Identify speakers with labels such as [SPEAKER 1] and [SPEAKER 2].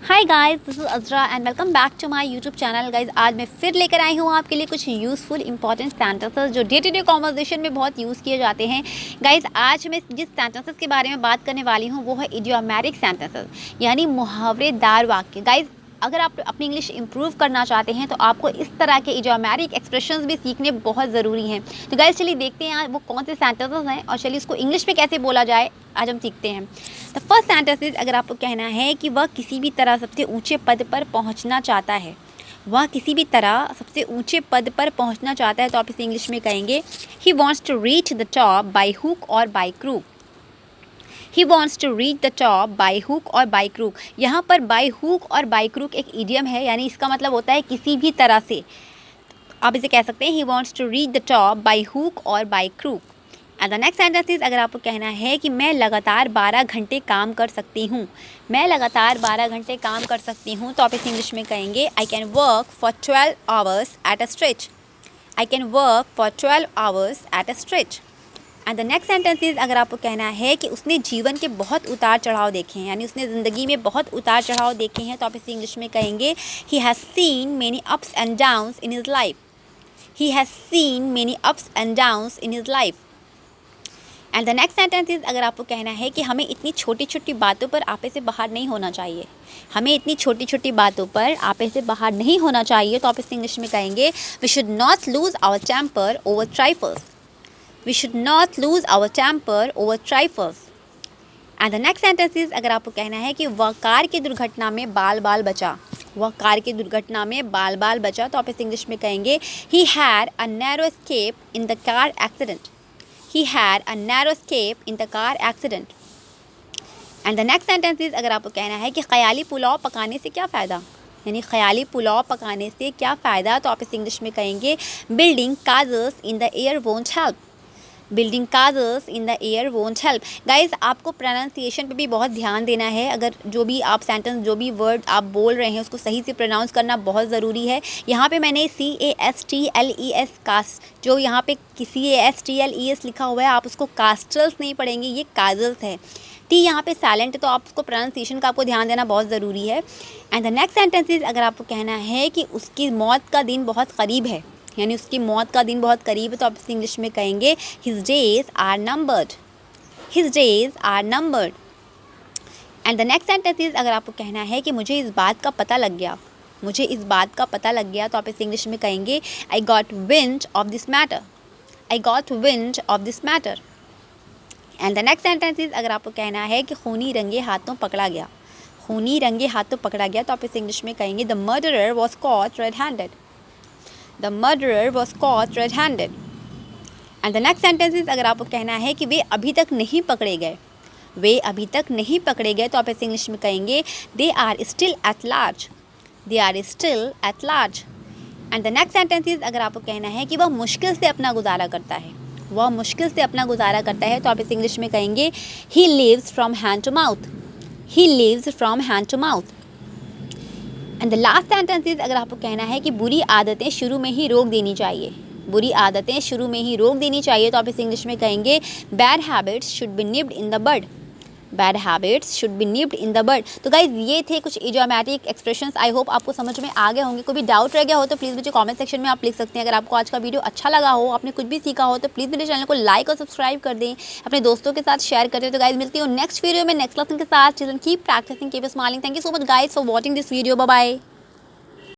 [SPEAKER 1] Hi guys, this is Azra and welcome back to my YouTube channel. Guys, आज मैं फिर लेकर आई हूँ आपके लिए कुछ यूज़फुल इंपॉर्टेंट सेंटेंसेस जो डे टू डे कॉन्वर्सेशन में बहुत यूज़ किए जाते हैं। गाइस, आज मैं जिस सेंटेंसेस के बारे में बात करने वाली हूँ वो है इडियोमैटिक सेंटेंसेस, यानी मुहावरेदार वाक्य। गाइस, अगर आप अपनी इंग्लिश इंप्रूव करना चाहते हैं तो आपको इस तरह के इडियोमैटिक एक्सप्रेशंस भी सीखने बहुत ज़रूरी हैं। तो गाइस, चलिए देखते हैं वो कौन से सेंटेंसेस हैं और चलिए इसको इंग्लिश में कैसे बोला जाए, आज हम सीखते हैं। द फर्स्ट सेंटेंस इज, अगर आपको कहना है कि वह किसी भी तरह सबसे ऊंचे पद पर पहुंचना चाहता है, वह किसी भी तरह सबसे ऊंचे पद पर पहुंचना चाहता है, तो आप इसे इंग्लिश में कहेंगे he wants to reach the top by hook और by crook. He wants to reach the top by hook और बाई क्रूक। यहाँ पर बाई हुक और बाई क्रूक एक इडियम है, यानी इसका मतलब होता है किसी भी तरह से। आप इसे कह सकते हैं he wants to reach the top by hook और by crook. And the next sentence is, अगर आपको कहना है कि मैं लगातार 12 घंटे काम कर सकती हूँ, मैं लगातार 12 घंटे काम कर सकती हूँ, तो आप इस इंग्लिश में कहेंगे I can work for 12 hours at a stretch. I can work for 12 hours at a stretch. And the next sentence is, अगर आपको कहना है कि उसने जीवन के बहुत उतार चढ़ाव देखे हैं, यानी उसने ज़िंदगी में बहुत उतार चढ़ाव देखे हैं, तो आप इसे इंग्लिश में कहेंगे he has seen many ups and downs in his life. He has seen many ups and downs in his life. And the next sentence is, अगर आपको कहना है कि हमें इतनी छोटी छोटी बातों पर आपे से बाहर नहीं होना चाहिए, हमें इतनी छोटी छोटी बातों पर आपे से बाहर नहीं होना चाहिए, तो आप इसे इंग्लिश में कहेंगे we should not lose our temper over trifles. We should not lose our temper over trifles. And the next sentence is, अगर आपको कहना है कि वह कार की दुर्घटना में बाल बाल बचा, वह कार की दुर्घटना में बाल बाल बचा, तो आप इसे इंग्लिश में कहेंगे he had a narrow escape in the car accident. He had a narrow escape in the car accident. And the next sentence is, अगर आपको कहना है कि ख़याली पुलाव पकाने से क्या फ़ायदा, यानी ख़याली पुलाव पकाने से क्या फ़ायदा, तो आप इस इंग्लिश में कहेंगे building kajals in the air won't help. Building kajals in the air won't help. Guys, आपको प्रोनाउंसिएशन पे भी बहुत ध्यान देना है। अगर जो भी आप सेंटेंस, जो भी वर्ड आप बोल रहे हैं उसको सही से प्रोनाउंस करना बहुत ज़रूरी है। यहाँ पे मैंने CASTLES कास्ट, जो यहाँ पे CASTLES लिखा हुआ है, आप उसको कास्टल्स नहीं पढ़ेंगे, ये काजल्स है। टी यहाँ पे साइलेंट है, तो आप उसको प्रोनाउंसिएशन का आपको ध्यान देना बहुत ज़रूरी है। And the next sentence is, अगर आपको कहना है कि उसकी मौत का दिन बहुत करीब है, यानी उसकी मौत का दिन बहुत करीब है, तो आप इसे इंग्लिश में कहेंगे his days are numbered. His days are numbered. And the next sentence is, अगर आपको कहना है कि मुझे इस बात का पता लग गया, मुझे इस बात का पता लग गया, तो आप इसे इंग्लिश में कहेंगे I got wind of this matter. I got wind of this matter. And the next sentence is, अगर आपको कहना है कि खूनी रंगे हाथों पकड़ा गया, खूनी रंगे हाथों पकड़ा गया, तो आप इसे इंग्लिश में कहेंगे the murderer was caught red handed. The murderer was caught red-handed. And the next sentence is, अगर आपको कहना है कि वे अभी तक नहीं पकड़े गए, वे अभी तक नहीं पकड़े गए, तो आप इसे इंग्लिश में कहेंगे they are still at large. They are still at large. And the next sentence is, अगर आपको कहना है कि वह मुश्किल से अपना गुजारा करता है, वह मुश्किल से अपना गुजारा करता है, तो आप इसे इंग्लिश में कहेंगे he lives from hand to mouth. He lives from hand to mouth. And the last sentence is, अगर आपको कहना है कि बुरी आदतें शुरू में ही रोक देनी चाहिए, बुरी आदतें शुरू में ही रोक देनी चाहिए, तो आप इसे इंग्लिश में कहेंगे bad habits should be nipped in the bud. Bad habits should be nipped in the bud. तो गाइज, ये थे कुछ इडियोमैटिक एक्सप्रेशंस। आई होप आपको समझ में आ गए होंगे। कोई भी डाउट रह गया हो तो प्लीज़ मुझे कमेंट सेक्शन में आप लिख सकते हैं। अगर आपको आज का वीडियो अच्छा लगा हो, आपने कुछ भी सीखा हो, तो प्लीज़ मेरे चैनल को लाइक और सब्सक्राइब कर दें, अपने दोस्तों के साथ शेयर कर दें। तो गाइज, मिलती हूँ नेक्स्ट वीडियो में नेक्स्ट लेसन के साथ। Children keep practising, keep smiling. Thank you so much guys for watching this video. Bye bye.